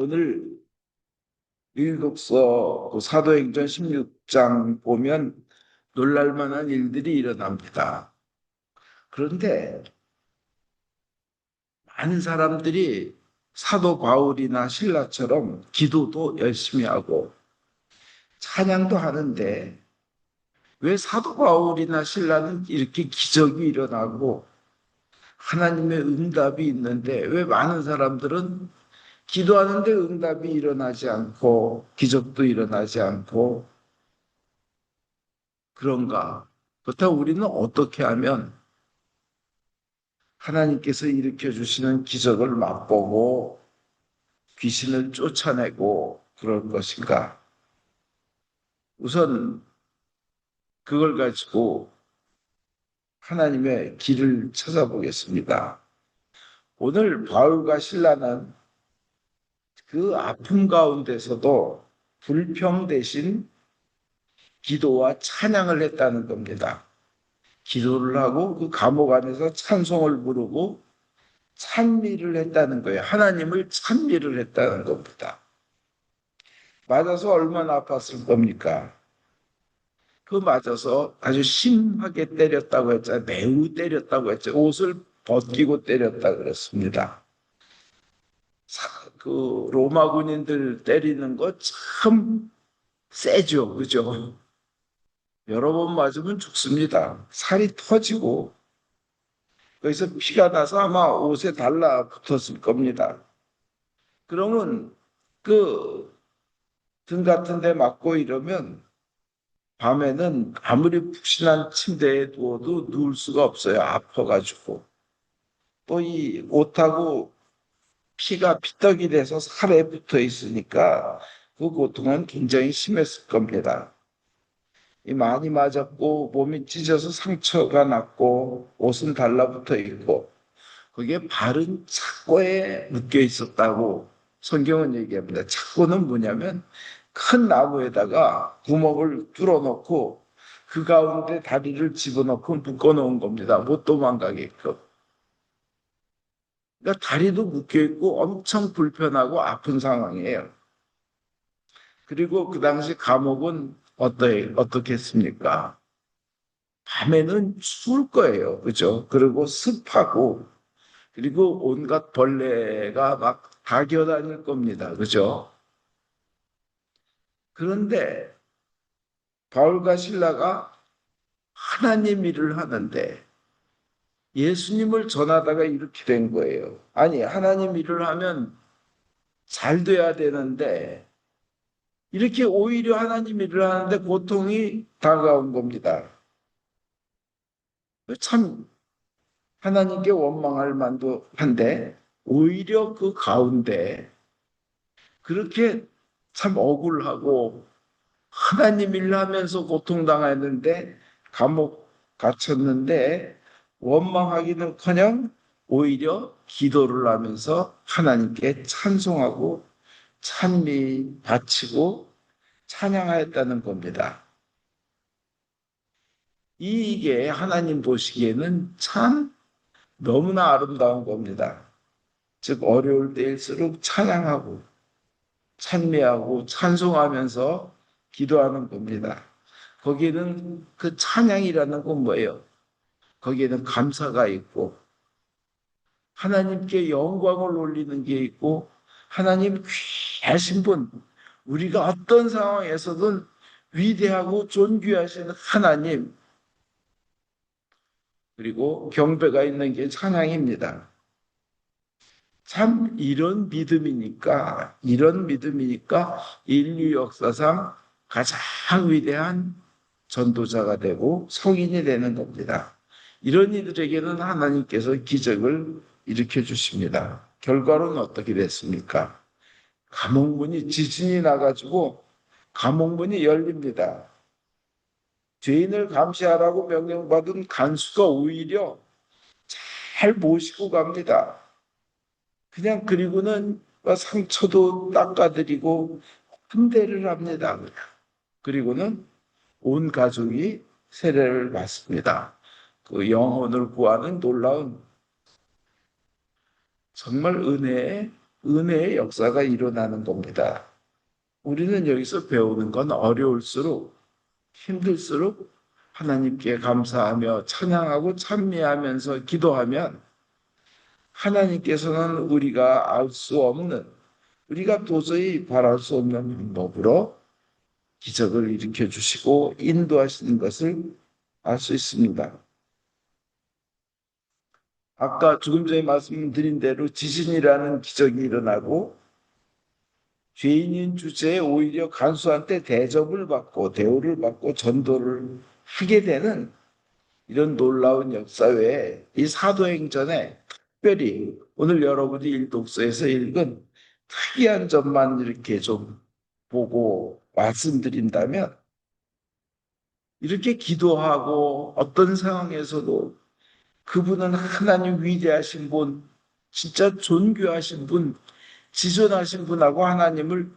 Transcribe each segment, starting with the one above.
오늘 율곡서 사도행전 16장 보면 놀랄 만한 일들이 일어납니다. 그런데 많은 사람들이 사도 바울이나 신라처럼 기도도 열심히 하고 찬양도 하는데 왜 사도 바울이나 신라는 이렇게 기적이 일어나고 하나님의 응답이 있는데 왜 많은 사람들은 기도하는데 응답이 일어나지 않고 기적도 일어나지 않고 그런가? 그렇다고 우리는 어떻게 하면 하나님께서 일으켜 주시는 기적을 맛보고 귀신을 쫓아내고 그럴 것인가? 우선 그걸 가지고 하나님의 길을 찾아보겠습니다. 오늘 바울과 신라는 그 아픔 가운데서도 불평 대신 기도와 찬양을 했다는 겁니다. 기도를 하고 그 감옥 안에서 찬송을 부르고 찬미를 했다는 거예요. 하나님을 찬미를 했다는 겁니다. 맞아서 얼마나 아팠을 겁니까? 그 맞아서 아주 심하게 때렸다고 했잖아요. 매우 때렸다고 했죠. 옷을 벗기고 때렸다 그랬습니다. 그 로마 군인들 때리는 거 참 세죠. 그죠? 여러 번 맞으면 죽습니다. 살이 터지고 거기서 피가 나서 아마 옷에 달라붙었을 겁니다. 그러면 그 등 같은 데 맞고 이러면 밤에는 아무리 푹신한 침대에 누워도 누울 수가 없어요. 아파가지고. 또 이 옷하고 피가 피떡이 돼서 살에 붙어 있으니까 그 고통은 굉장히 심했을 겁니다. 이 많이 맞았고 몸이 찢어서 상처가 났고 옷은 달라붙어 있고 그게 발은 착고에 묶여 있었다고 성경은 얘기합니다. 착고는 뭐냐면 큰 나무에다가 구멍을 뚫어놓고 그 가운데 다리를 집어넣고 묶어놓은 겁니다. 못 도망가게끔. 그러니까 다리도 묶여있고 엄청 불편하고 아픈 상황이에요. 그리고 그 당시 감옥은 어떻겠습니까? 밤에는 추울 거예요. 그죠? 그리고 습하고 그리고 온갖 벌레가 막 다겨다닐 겁니다. 그죠? 그런데 바울과 신라가 하나님 일을 하는데 예수님을 전하다가 이렇게 된 거예요. 아니, 하나님 일을 하면 잘 돼야 되는데 이렇게 오히려 하나님 일을 하는데 고통이 다가온 겁니다. 참 하나님께 원망할 만도 한데 오히려 그 가운데 그렇게 참 억울하고 하나님 일하면서 고통당했는데 감옥 갇혔는데 원망하기는커녕 오히려 기도를 하면서 하나님께 찬송하고 찬미 바치고 찬양하였다는 겁니다. 이게 하나님 보시기에는 참 너무나 아름다운 겁니다. 즉 어려울 때일수록 찬양하고 찬미하고 찬송하면서 기도하는 겁니다. 거기에는 그 찬양이라는 건 뭐예요? 거기에는 감사가 있고 하나님께 영광을 올리는 게 있고 하나님 귀하신 분, 우리가 어떤 상황에서든 위대하고 존귀하신 하나님, 그리고 경배가 있는 게 찬양입니다. 참 이런 믿음이니까 인류 역사상 가장 위대한 전도자가 되고 성인이 되는 겁니다. 이런 이들에게는 하나님께서 기적을 일으켜 주십니다. 결과로는 어떻게 됐습니까? 감옥문이 지진이 나가지고 감옥문이 열립니다. 죄인을 감시하라고 명령받은 간수가 오히려 잘 모시고 갑니다. 그냥 그리고는 상처도 닦아드리고 환대를 합니다. 그리고는 온 가족이 세례를 받습니다. 그 영혼을 구하는 놀라운 정말 은혜의 은혜의 역사가 일어나는 겁니다. 우리는 여기서 배우는 건 어려울수록 힘들수록 하나님께 감사하며 찬양하고 찬미하면서 기도하면 하나님께서는 우리가 알 수 없는, 우리가 도저히 바랄 수 없는 방법으로 기적을 일으켜 주시고 인도하시는 것을 알 수 있습니다. 아까 조금 전에 말씀드린 대로 지진이라는 기적이 일어나고 죄인인 주제에 오히려 간수한테 대접을 받고 대우를 받고 전도를 하게 되는 이런 놀라운 역사 외에 이 사도행전에 특별히 오늘 여러분이 일독서에서 읽은 특이한 점만 이렇게 좀 보고 말씀드린다면 이렇게 기도하고 어떤 상황에서도 그분은 하나님 위대하신 분, 진짜 존귀하신 분, 지존하신 분하고 하나님을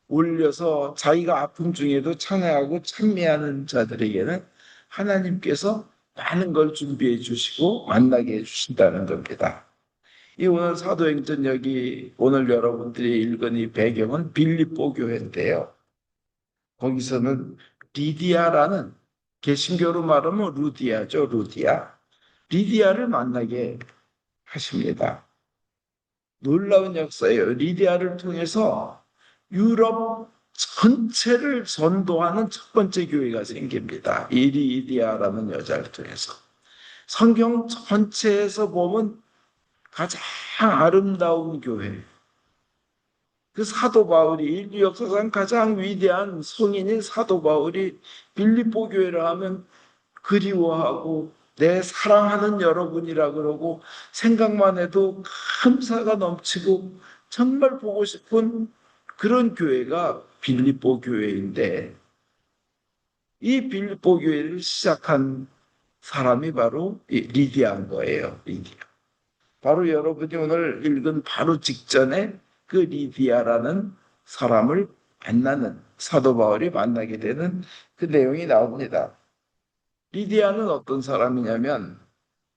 올려서 자기가 아픔 중에도 찬양하고 찬미하는 자들에게는 하나님께서 많은 걸 준비해 주시고 만나게 해 주신다는 겁니다. 이 오늘 사도행전 여기 오늘 여러분들이 읽은 이 배경은 빌립보 교회인데요. 거기서는 리디아라는 개신교로 말하면 루디아죠, 루디아. 리디아를 만나게 하십니다. 놀라운 역사예요. 리디아를 통해서 유럽 전체를 전도하는 첫 번째 교회가 생깁니다. 이 리디아라는 여자를 통해서. 성경 전체에서 보면 가장 아름다운 교회. 그 사도 바울이 인류 역사상 가장 위대한 성인인 사도 바울이 빌립보 교회를 하면 그리워하고 내 사랑하는 여러분이라 그러고 생각만 해도 감사가 넘치고 정말 보고 싶은 그런 교회가 빌립보 교회인데 이 빌립보 교회를 시작한 사람이 바로 이 리디아인 거예요. 리디아. 바로 여러분이 오늘 읽은 바로 직전에 그 리디아라는 사람을 만나는 사도 바울이 만나게 되는 그 내용이 나옵니다. 리디아는 어떤 사람이냐면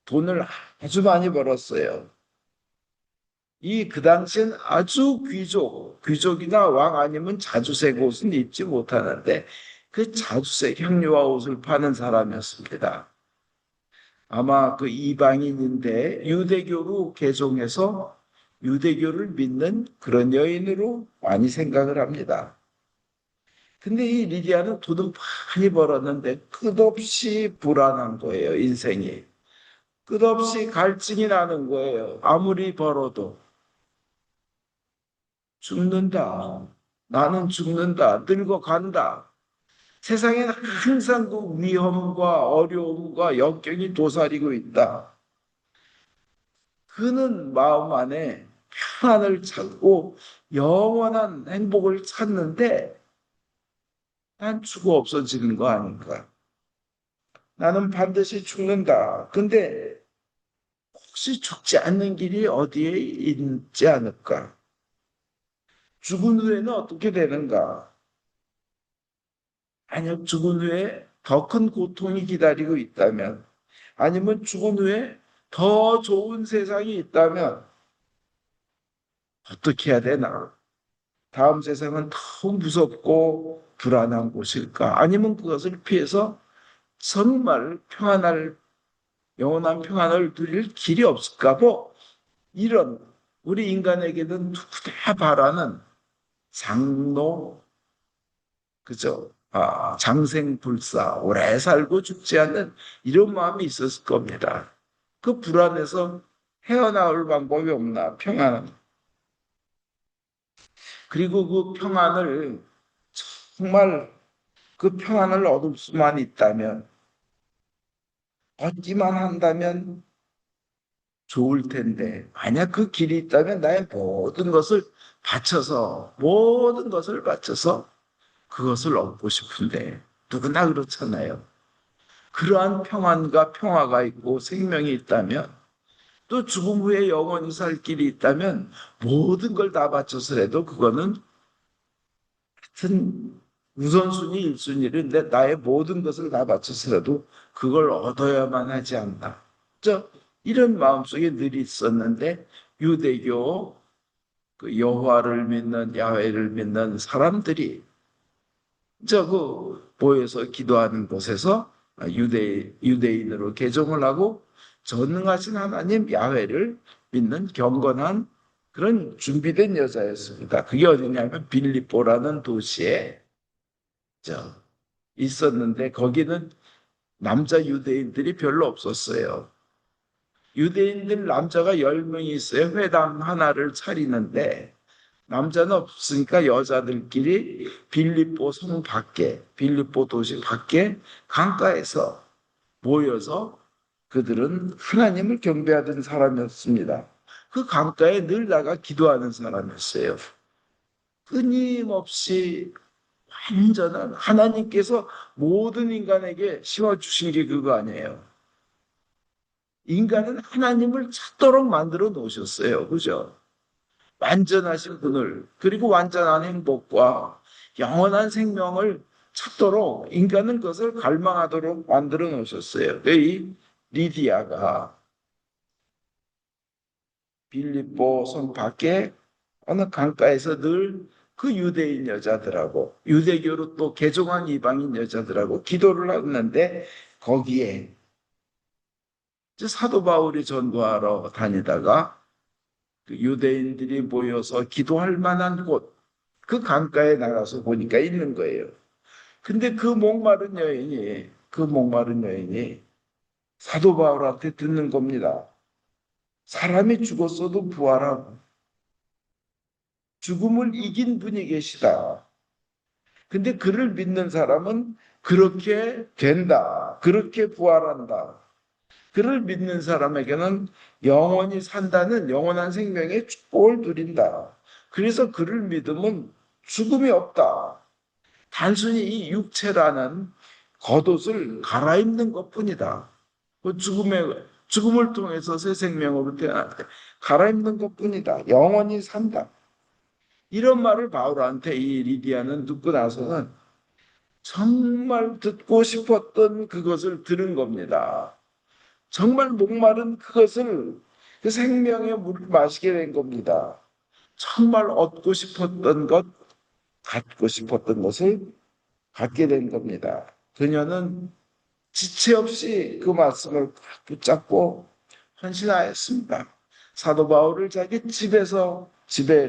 돈을 아주 많이 벌었어요. 그 당시엔 아주 귀족이나 왕 아니면 자주색 옷은 입지 못하는데 그 자주색 향료와 옷을 파는 사람이었습니다. 아마 그 이방인인데 유대교로 개종해서 유대교를 믿는 그런 여인으로 많이 생각을 합니다. 근데 이 리디아는 돈을 많이 벌었는데 끝없이 불안한 거예요, 인생이. 끝없이 갈증이 나는 거예요. 아무리 벌어도. 죽는다. 나는 죽는다. 늙어간다. 세상에는 항상 그 위험과 어려움과 역경이 도사리고 있다. 그는 마음 안에 평안을 찾고 영원한 행복을 찾는데 난 죽어 없어지는 거 아닌가. 나는 반드시 죽는다. 근데 혹시 죽지 않는 길이 어디에 있지 않을까? 죽은 후에는 어떻게 되는가? 만약 죽은 후에 더 큰 고통이 기다리고 있다면, 아니면 죽은 후에 더 좋은 세상이 있다면, 어떻게 해야 되나? 다음 세상은 더 무섭고 불안한 곳일까? 아니면 그것을 피해서 정말 영원한 평안을 누릴 길이 없을까? 이런 우리 인간에게는 누구나 바라는 장로, 그죠? 장생불사, 오래 살고 죽지 않는 이런 마음이 있었을 겁니다. 그 불안에서 헤어나올 방법이 없나, 평안. 그리고 그 평안을, 정말 그 평안을 얻을 수만 있다면, 얻기만 한다면 좋을 텐데, 만약 그 길이 있다면 나의 모든 것을 바쳐서 그것을 얻고 싶은데, 누구나 그렇잖아요. 그러한 평안과 평화가 있고 생명이 있다면, 또 죽음 후에 영원히 살 길이 있다면 모든 걸 다 바쳐서라도 그거는 같은 우선순위 1순위인데 나의 모든 것을 다 바쳐서라도 그걸 얻어야만 하지 않나. 이런 마음속에 늘 있었는데 유대교 그 여호와를 믿는 야훼를 믿는 사람들이 그 모여서 기도하는 곳에서 유대인으로 개종을 하고 전능하신 하나님 야훼를 믿는 경건한 그런 준비된 여자였습니다. 그게 어디냐면 빌립보라는 도시에 저 있었는데 거기는 남자 유대인들이 별로 없었어요. 유대인들 남자가 10명이 있어요. 회당 하나를 차리는데 남자는 없으니까 여자들끼리 빌립보 성 밖에, 빌립보 도시 밖에 강가에서 모여서 그들은 하나님을 경배하던 사람이었습니다. 그 강가에 늘 나가 기도하는 사람이었어요. 끊임없이 완전한 하나님께서 모든 인간에게 심어주신 게 그거 아니에요. 인간은 하나님을 찾도록 만들어 놓으셨어요. 그죠? 완전하신 분을, 그리고 완전한 행복과 영원한 생명을 찾도록 인간은 그것을 갈망하도록 만들어 놓으셨어요. 이 리디아가 빌립보 성 밖에 어느 강가에서 늘 그 유대인 여자들하고 유대교로 또 개종한 이방인 여자들하고 기도를 하는데 거기에 사도 바울이 전도하러 다니다가 그 유대인들이 모여서 기도할 만한 곳, 그 강가에 나가서 보니까 있는 거예요. 근데 그 목마른 여인이 사도 바울한테 듣는 겁니다. 사람이 죽었어도 부활하고 죽음을 이긴 분이 계시다. 근데 그를 믿는 사람은 그렇게 된다. 그렇게 부활한다. 그를 믿는 사람에게는 영원히 산다는 영원한 생명의 축복을 누린다. 그래서 그를 믿으면 죽음이 없다. 단순히 이 육체라는 겉옷을 갈아입는 것뿐이다. 그 죽음을 통해서 새 생명으로 태어났대. 갈아입는 것뿐이다. 영원히 산다. 이런 말을 바울한테 이 리디아는 듣고 나서는 정말 듣고 싶었던 그것을 들은 겁니다. 정말 목마른 그것을 그 생명의 물을 마시게 된 겁니다. 정말 얻고 싶었던 것, 갖고 싶었던 것을 갖게 된 겁니다. 그녀는 지체 없이 그 말씀을 붙잡고 헌신하였습니다. 사도 바울을 자기 집에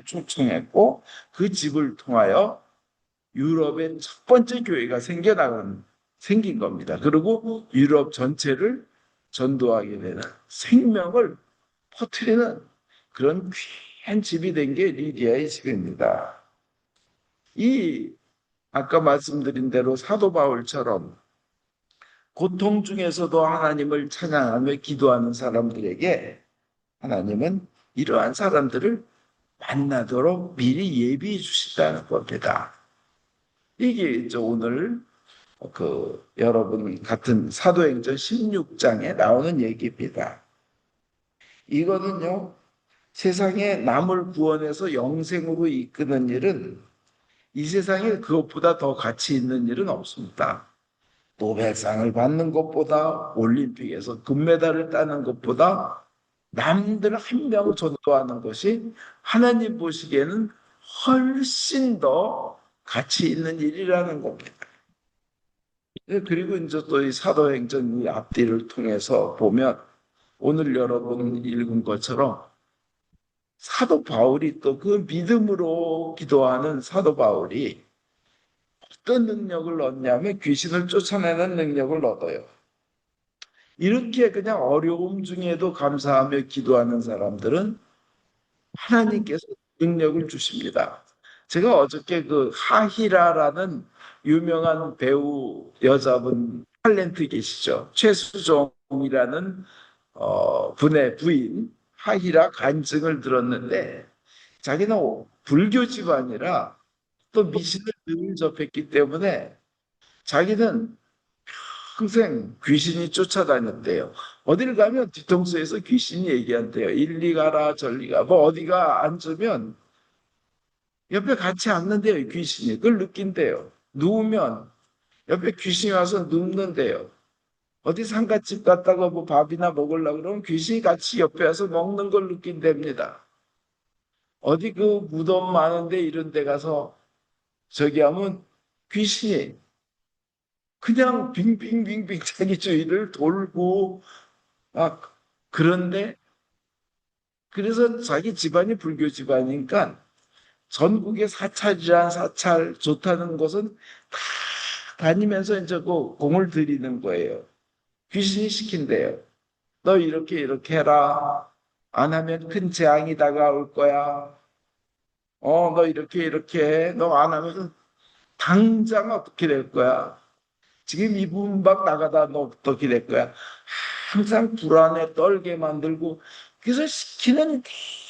초청했고 그 집을 통하여 유럽의 첫 번째 교회가 생긴 겁니다. 그리고 유럽 전체를 전도하게 되는 생명을 퍼뜨리는 그런 귀한 집이 된 게 리디아의 집입니다. 이 아까 말씀드린 대로 사도 바울처럼 고통 중에서도 하나님을 찬양하며 기도하는 사람들에게 하나님은 이러한 사람들을 만나도록 미리 예비해 주신다는 겁니다. 이게 이제 오늘 여러분 같은 사도행전 16장에 나오는 얘기입니다. 이거는요, 세상에 남을 구원해서 영생으로 이끄는 일은 이 세상에 그것보다 더 가치 있는 일은 없습니다. 노벨상을 받는 것보다 올림픽에서 금메달을 따는 것보다 남들 한 명 전도하는 것이 하나님 보시기에는 훨씬 더 가치 있는 일이라는 겁니다. 그리고 이제 또 이 사도행전 이 앞뒤를 통해서 보면 오늘 여러분 읽은 것처럼 사도 바울이 또 그 믿음으로 기도하는 사도 바울이 어떤 능력을 얻냐면 귀신을 쫓아내는 능력을 얻어요. 이렇게 그냥 어려움 중에도 감사하며 기도하는 사람들은 하나님께서 능력을 주십니다. 제가 어저께 그 하히라라는 유명한 배우 여자분 탤런트 계시죠? 최수종이라는 분의 부인 하히라 간증을 들었는데 자기는 불교 집안이라 또 미신을 늘 접했기 때문에 자기는 평생 귀신이 쫓아다녔대요. 어딜 가면 뒤통수에서 귀신이 얘기한대요. 일리 가라 저리 가. 뭐 어디가 앉으면 옆에 같이 앉는데요. 귀신이. 그걸 느낀대요. 누우면 옆에 귀신이 와서 눕는데요. 어디 상갓집 갔다가 뭐 밥이나 먹으려고 그러면 귀신이 같이 옆에 와서 먹는 걸 느낀답니다. 어디 그 무덤 많은데 이런 데 가서 저기 하면 귀신이 그냥 빙빙빙빙 자기 주위를 돌고 막 그런데 그래서 자기 집안이 불교 집안이니까 전국에 사찰이란 사찰 좋다는 곳은 다 다니면서 이제 그 공을 들이는 거예요. 귀신이 시킨대요. 너 이렇게 이렇게 해라. 안 하면 큰 재앙이 다가올 거야. 너 이렇게 이렇게 해. 너 안 하면 당장 어떻게 될 거야. 지금 이분 밖 나가다 너 어떻게 될 거야. 항상 불안에 떨게 만들고 그래서 시키는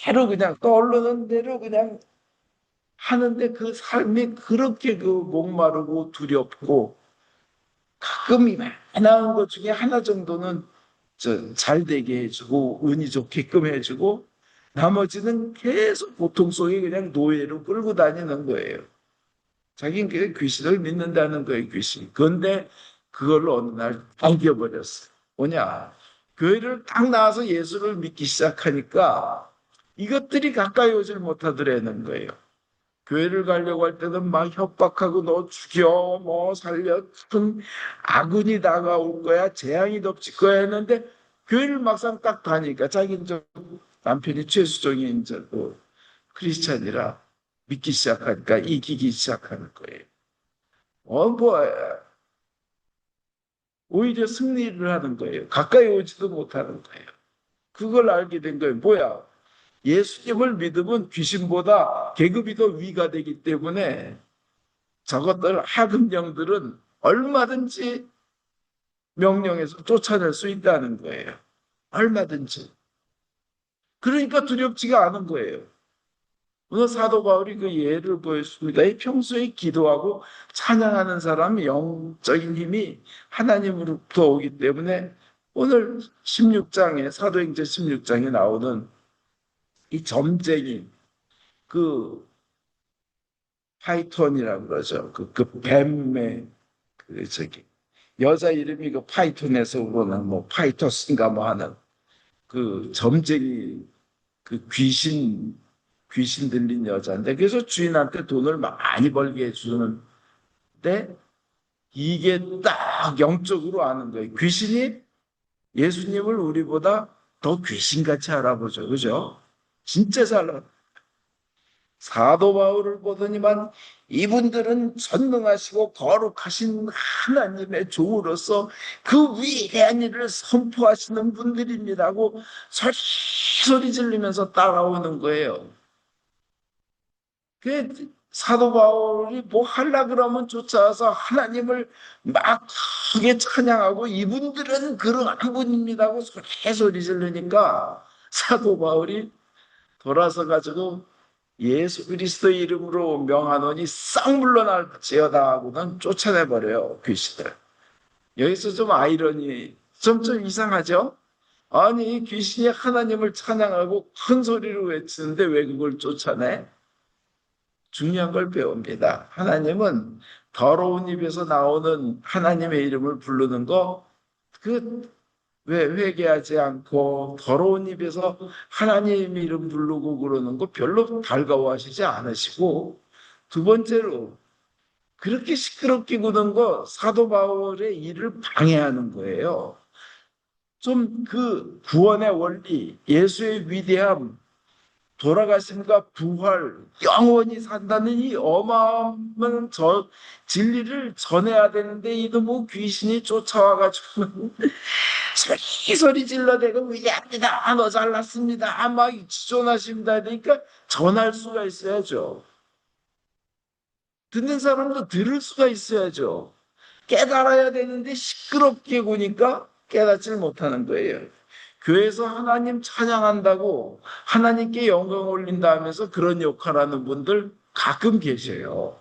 대로 그냥 떠오르는 대로 그냥 하는데 그 삶이 그렇게 그 목마르고 두렵고 가끔 이만한 것 중에 하나 정도는 잘 되게 해주고 운이 좋게끔 해주고 나머지는 계속 고통 속에 그냥 노예로 끌고 다니는 거예요. 자기는 그 귀신을 믿는다는 거예요, 귀신. 그런데 그걸로 어느 날 당겨버렸어요. 뭐냐? 교회를 딱 나와서 예수를 믿기 시작하니까 이것들이 가까이 오질 못하더라는 거예요. 교회를 가려고 할 때는 막 협박하고 너 죽여, 뭐 살려, 큰 아군이 다가올 거야, 재앙이 덮칠 거야 했는데 교회를 막상 딱 다니까 자기는 저 남편이 최수종이 이제 또 크리스찬이라 믿기 시작하니까 이기기 시작하는 거예요. 뭐 오히려 승리를 하는 거예요. 가까이 오지도 못하는 거예요. 그걸 알게 된 거예요. 뭐야? 예수님을 믿으면 귀신보다 계급이 더 위가 되기 때문에 저것들 하급 영들은 얼마든지 명령해서 쫓아낼 수 있다는 거예요. 얼마든지. 그러니까 두렵지가 않은 거예요. 오늘 사도 바울이 그 예를 보였습니다. 이 평소에 기도하고 찬양하는 사람이 영적인 힘이 하나님으로부터 오기 때문에 오늘 16장에 사도행전 16장에 나오는 이 점쟁이 그 파이톤이라고 그러죠. 그 뱀의 그 저기 여자 이름이 그 파이톤에서 우러난 뭐 파이터스인가 뭐 하는 그 점쟁이 그 귀신 들린 여자인데 그래서 주인한테 돈을 많이 벌게 해주는데 이게 딱 영적으로 아는 거예요. 귀신이 예수님을 우리보다 더 귀신같이 알아보죠. 그죠? 진짜 잘 알아. 사도 바울을 보더니만 이분들은 전능하시고 거룩하신 하나님의 종으로서 그 위대한 일을 선포하시는 분들입니다고 소리 지르면서 따라오는 거예요. 그 사도 바울이 뭐 하려 그러면 쫓아와서 하나님을 막 크게 찬양하고 이분들은 그러한 분입니다고 소리 지르니까 사도 바울이 돌아서 가지고 예수 그리스도의 이름으로 명하노니 싹 물러날지어다 하고는 쫓아내버려요, 귀신을. 여기서 좀 아이러니, 좀 이상하죠? 아니, 귀신이 하나님을 찬양하고 큰 소리로 외치는데 왜 그걸 쫓아내? 중요한 걸 배웁니다. 하나님은 더러운 입에서 나오는 하나님의 이름을 부르는 거, 왜 회개하지 않고 더러운 입에서 하나님 이름 부르고 그러는 거 별로 달가워하시지 않으시고 두 번째로 그렇게 시끄럽게 구는 거 사도 바울의 일을 방해하는 거예요. 좀 그 구원의 원리, 예수의 위대함, 돌아가심과 부활, 영원히 산다는 이 어마어마한 진리를 전해야 되는데 이놈의 귀신이 쫓아와가지고 소리 질러대고 위대합니다. 너 잘났습니다. 막 지존하십니다. 그러니까 전할 수가 있어야죠. 듣는 사람도 들을 수가 있어야죠. 깨달아야 되는데 시끄럽게 구니까 깨닫질 못하는 거예요. 교회에서 하나님 찬양한다고 하나님께 영광 올린다 하면서 그런 역할하는 분들 가끔 계셔요.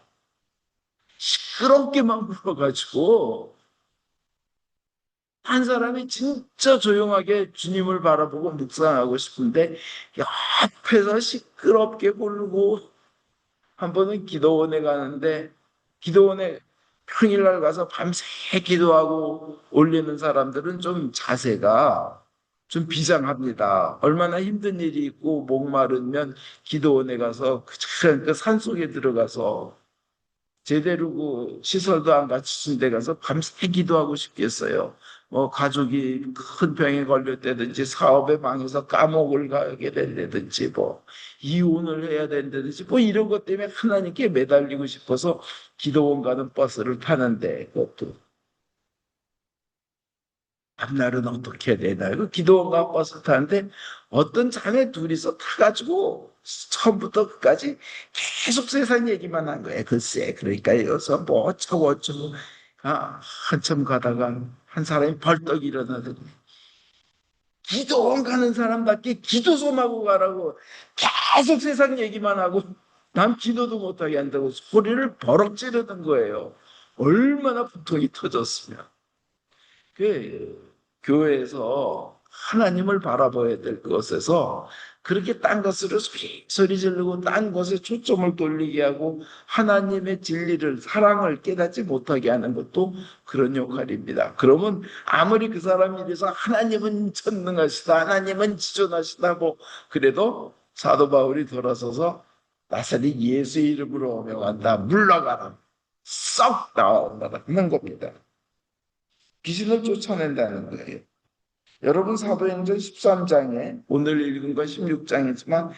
시끄럽게만 불어가지고 한 사람이 진짜 조용하게 주님을 바라보고 묵상하고 싶은데 옆에서 시끄럽게 부르고 한 번은 기도원에 가는데 기도원에 평일날 가서 밤새 기도하고 올리는 사람들은 좀 자세가 좀 비장합니다. 얼마나 힘든 일이 있고 목마르면 기도원에 가서 그 산속에 들어가서 제대로 그 시설도 안 갖추신 데 가서 밤새 기도하고 싶겠어요. 뭐 가족이 큰 병에 걸렸다든지 사업에 망해서 감옥을 가게 된다든지 뭐 이혼을 해야 된다든지 뭐 이런 것 때문에 하나님께 매달리고 싶어서 기도원 가는 버스를 타는데 그것도 앞날은 어떻게 해야 되나? 그 기도원과 버스 타는데 어떤 자매 둘이서 타가지고 처음부터 끝까지 계속 세상 얘기만 한 거예요. 글쎄, 그러니까 여기서 뭐 어쩌고 어쩌고. 한참 가다가 한 사람이 벌떡 일어나더니 기도원 가는 사람답게 기도 좀 하고 가라고 계속 세상 얘기만 하고 남 기도도 못하게 한다고 소리를 버럭 지르는 거예요. 얼마나 분통이 터졌으면. 그 교회에서 하나님을 바라봐야 될 것에서 그렇게 딴 것으로 소리 지르고 딴 것에 초점을 돌리게 하고 하나님의 진리를 사랑을 깨닫지 못하게 하는 것도 그런 역할입니다. 그러면 아무리 그 사람이 이래서 하나님은 전능하시다, 하나님은 지존하시다 뭐 그래도 사도 바울이 돌아서서 나사렛 예수의 이름으로 명한다, 물러가라, 썩 나온다는 겁니다. 귀신을 쫓아낸다는 거예요. 여러분 사도행전 13장에 오늘 읽은 건 16장이지만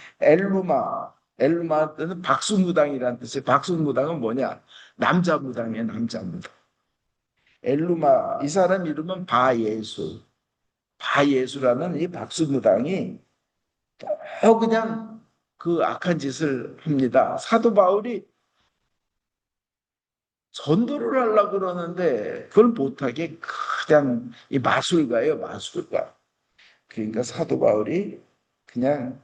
엘루마는 박수무당이라는 뜻이에요. 박수무당은 뭐냐? 남자무당이에요. 남자무당. 엘루마 이 사람 이름은 바예수. 바예수라는 이 박수무당이 또 그냥 그 악한 짓을 합니다. 사도 바울이 전도를 하려고 그러는데 그걸 못하게 그냥 이 마술가예요, 마술가. 그러니까 사도 바울이 그냥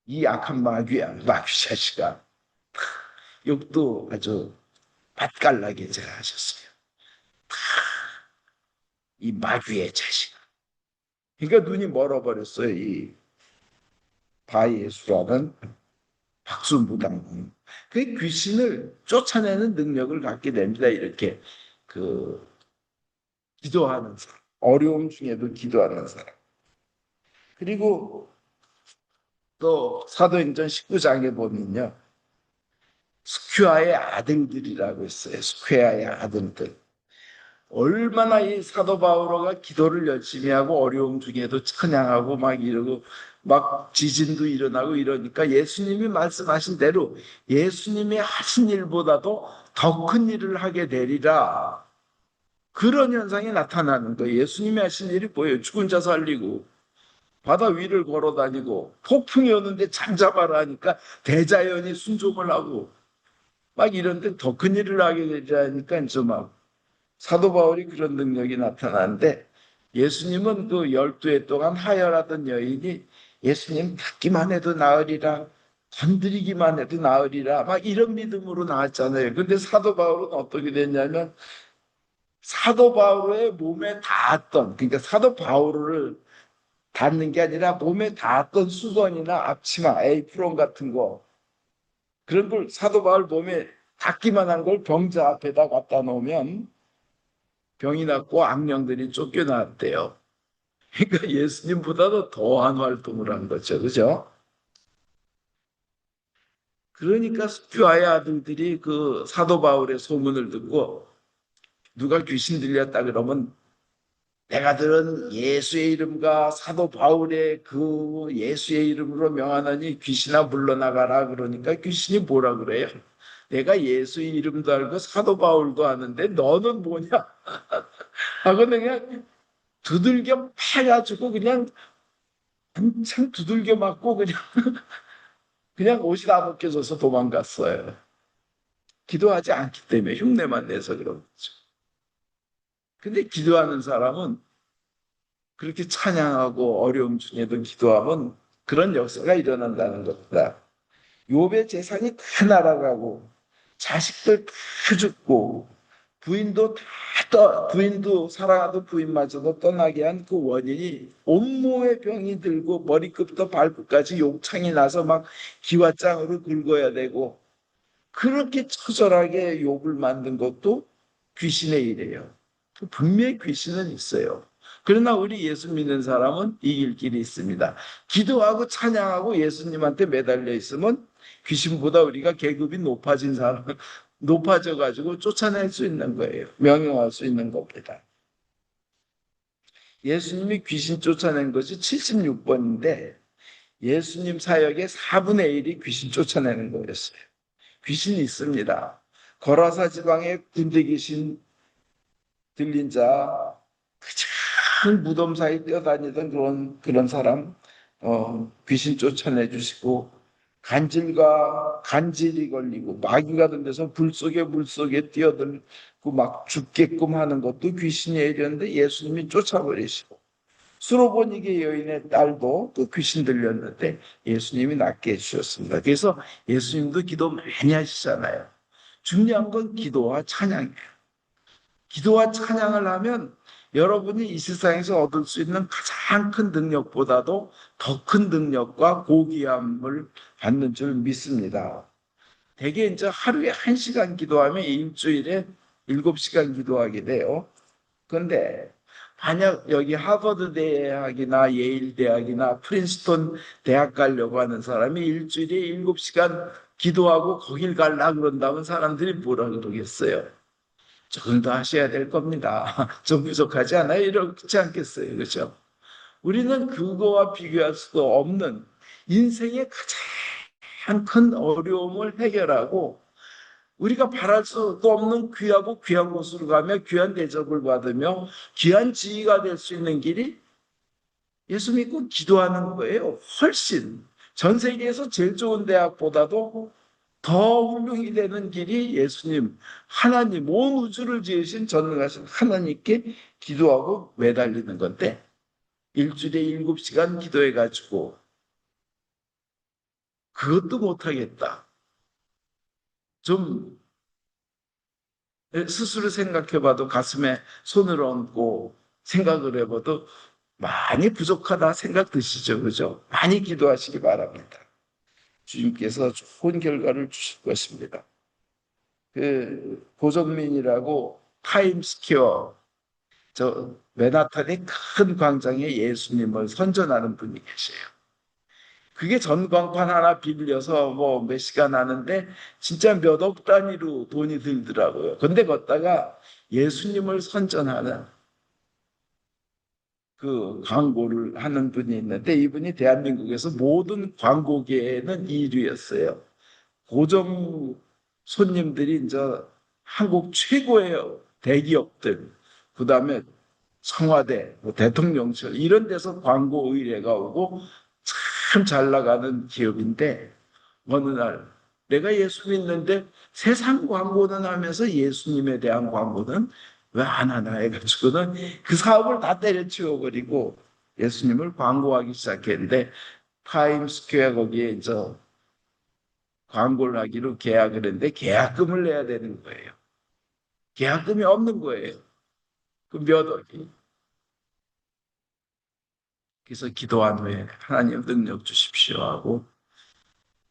이 악한 마귀 자식아 욕도 아주 맛깔나게 잘하셨어요. 이 마귀의 자식아. 그러니까 눈이 멀어버렸어요. 이 바예수라는 박수무당. 그 귀신을 쫓아내는 능력을 갖게 됩니다. 이렇게 그 기도하는 사람, 어려움 중에도 기도하는 사람. 그리고 또 사도행전 19장에 보면요. 스퀘아의 아들들이라고 있어요. 스퀘아의 아들들. 얼마나 이 사도 바오로가 기도를 열심히 하고 어려움 중에도 찬양하고 막 이러고 막 지진도 일어나고 이러니까 예수님이 말씀하신 대로 예수님이 하신 일보다도 더 큰 일을 하게 되리라. 그런 현상이 나타나는 거예요. 예수님이 하신 일이 뭐예요? 죽은 자 살리고 바다 위를 걸어 다니고 폭풍이 오는데 잠잠하라 하니까 대자연이 순종을 하고 막 이런데 더 큰 일을 하게 되자니까 막 사도 바울이 그런 능력이 나타나는데 예수님은 그 12해 동안 하혈하던 여인이 예수님 닿기만 해도 나으리라 건드리기만 해도 나으리라 막 이런 믿음으로 나왔잖아요. 근데 사도 바울은 어떻게 됐냐면 사도 바울의 몸에 닿았던 그러니까 사도 바울을 닿는 게 아니라 몸에 닿았던 수건이나 앞치마, 에이프론 같은 거 그런 걸 사도 바울 몸에 닿기만 한 걸 병자 앞에다 갖다 놓으면 병이 낫고 악령들이 쫓겨났대요. 그러니까 예수님보다도 더한 활동을 한 거죠. 그죠? 그러니까 스피아의 아들들이 그 사도 바울의 소문을 듣고 누가 귀신 들렸다 그러면 내가 들은 예수의 이름과 사도 바울의 그 예수의 이름으로 명하노니 귀신아 물러나가라 그러니까 귀신이 뭐라 그래요? 내가 예수의 이름도 알고 사도 바울도 아는데 너는 뭐냐? 하고 그냥 두들겨 패가지고 그냥 한참 두들겨 맞고 그냥 옷이 다 벗겨져서 도망갔어요. 기도하지 않기 때문에 흉내만 내서 그런 거죠. 근데 기도하는 사람은 그렇게 찬양하고 어려움 중에도 기도하면 그런 역사가 일어난다는 겁니다. 욥의 재산이 다 날아가고 자식들 다 죽고 부인도 사랑하던 부인마저도 떠나게 한 그 원인이 온몸에 병이 들고 머리끝부터 발끝까지 욕창이 나서 막 기와장으로 긁어야 되고 그렇게 처절하게 욥을 만든 것도 귀신의 일이에요. 분명히 귀신은 있어요. 그러나 우리 예수 믿는 사람은 이길 길이 있습니다. 기도하고 찬양하고 예수님한테 매달려 있으면 귀신보다 우리가 계급이 높아진 사람, 높아져 가지고 쫓아낼 수 있는 거예요. 명령할 수 있는 겁니다. 예수님이 귀신 쫓아낸 것이 76번인데 예수님 사역의 4분의 1이 귀신 쫓아내는 거였어요. 귀신이 있습니다. 거라사 지방에 군대 귀신 들린 자, 큰 무덤 사이 뛰어다니던 그런 사람, 귀신 쫓아내 주시고, 간질이 걸리고, 마귀가 든 데서 물 속에 뛰어들고 막 죽게끔 하는 것도 귀신이 이랬는데 예수님이 쫓아버리시고, 수로보니게 여인의 딸도 또 귀신 들렸는데 예수님이 낫게 해주셨습니다. 그래서 예수님도 기도 많이 하시잖아요. 중요한 건 기도와 찬양이에요. 기도와 찬양을 하면 여러분이 이 세상에서 얻을 수 있는 가장 큰 능력보다도 더 큰 능력과 고귀함을 받는 줄 믿습니다. 대개 이제 하루에 1시간 기도하면 일주일에 7시간 기도하게 돼요. 그런데 만약 여기 하버드 대학이나 예일 대학이나 프린스턴 대학 가려고 하는 사람이 일주일에 7시간 기도하고 거길 갈라 그런다면 사람들이 뭐라 그러겠어요? 조금 더 하셔야 될 겁니다. 좀 부족하지 않아요? 이렇지 않겠어요? 그렇죠? 우리는 그거와 비교할 수도 없는 인생의 가장 큰 어려움을 해결하고 우리가 바랄 수도 없는 귀하고 귀한 곳으로 가며 귀한 대접을 받으며 귀한 지위가 될 수 있는 길이 예수 믿고 기도하는 거예요. 훨씬 전 세계에서 제일 좋은 대학보다도 더 훌륭히 되는 길이 예수님, 하나님, 온 우주를 지으신 전능하신 하나님께 기도하고 매달리는 건데 일주일에 7시간 기도해가지고 그것도 못하겠다. 좀 스스로 생각해봐도 가슴에 손을 얹고 생각을 해봐도 많이 부족하다 생각 드시죠? 그죠? 많이 기도하시기 바랍니다. 주님께서 좋은 결과를 주실 것입니다. 그 고정민이라고 타임스퀘어 저 맨하탄의 큰 광장에 예수님을 선전하는 분이 계세요. 그게 전광판 하나 빌려서 뭐 몇 시간 하는데 진짜 몇 억 단위로 돈이 들더라고요. 근데 걷다가 예수님을 선전하는 그 광고를 하는 분이 있는데 이분이 대한민국에서 모든 광고계에는 1위였어요. 고정 손님들이 이제 한국 최고의 대기업들, 그 다음에 청와대, 뭐 대통령실 이런 데서 광고 의뢰가 오고 참 잘 나가는 기업인데 어느 날 내가 예수 믿는데 세상 광고는 하면서 예수님에 대한 광고는 왜 안 하나 해가지고는 그 사업을 다 때려치워버리고 예수님을 광고하기 시작했는데 타임스퀘어 거기에 이제 광고를 하기로 계약을 했는데 계약금을 내야 되는 거예요. 계약금이 없는 거예요. 그 몇 억이. 그래서 기도한 후에 하나님 능력 주십시오 하고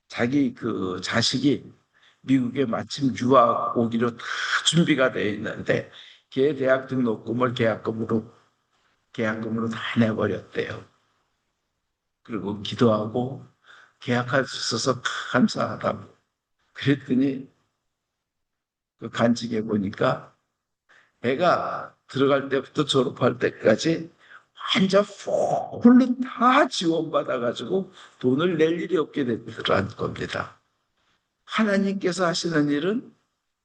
자기 그 자식이 미국에 마침 유학 오기로 다 준비가 되어 있는데 걔 대학 등록금을 계약금으로 다 내버렸대요. 그리고 기도하고 계약할 수 있어서 감사하다고. 그랬더니 그 간직해 보니까 애가 들어갈 때부터 졸업할 때까지 완전 홀로 다 지원받아가지고 돈을 낼 일이 없게 되더란 겁니다. 하나님께서 하시는 일은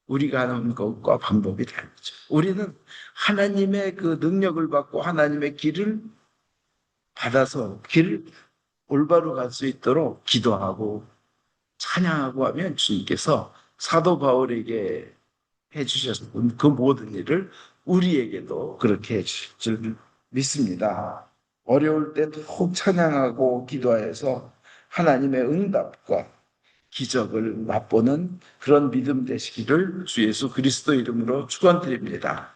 우리가 하는 것과 방법이 다르죠. 우리는 하나님의 그 능력을 받고 하나님의 길을 받아서 길 올바로 갈 수 있도록 기도하고 찬양하고 하면 주님께서 사도 바울에게 해주셨던 그 모든 일을 우리에게도 그렇게 해주실 줄 믿습니다. 어려울 때 더욱 찬양하고 기도하여서 하나님의 응답과 기적을 맛보는 그런 믿음 되시기를 주 예수 그리스도 이름으로 축원드립니다.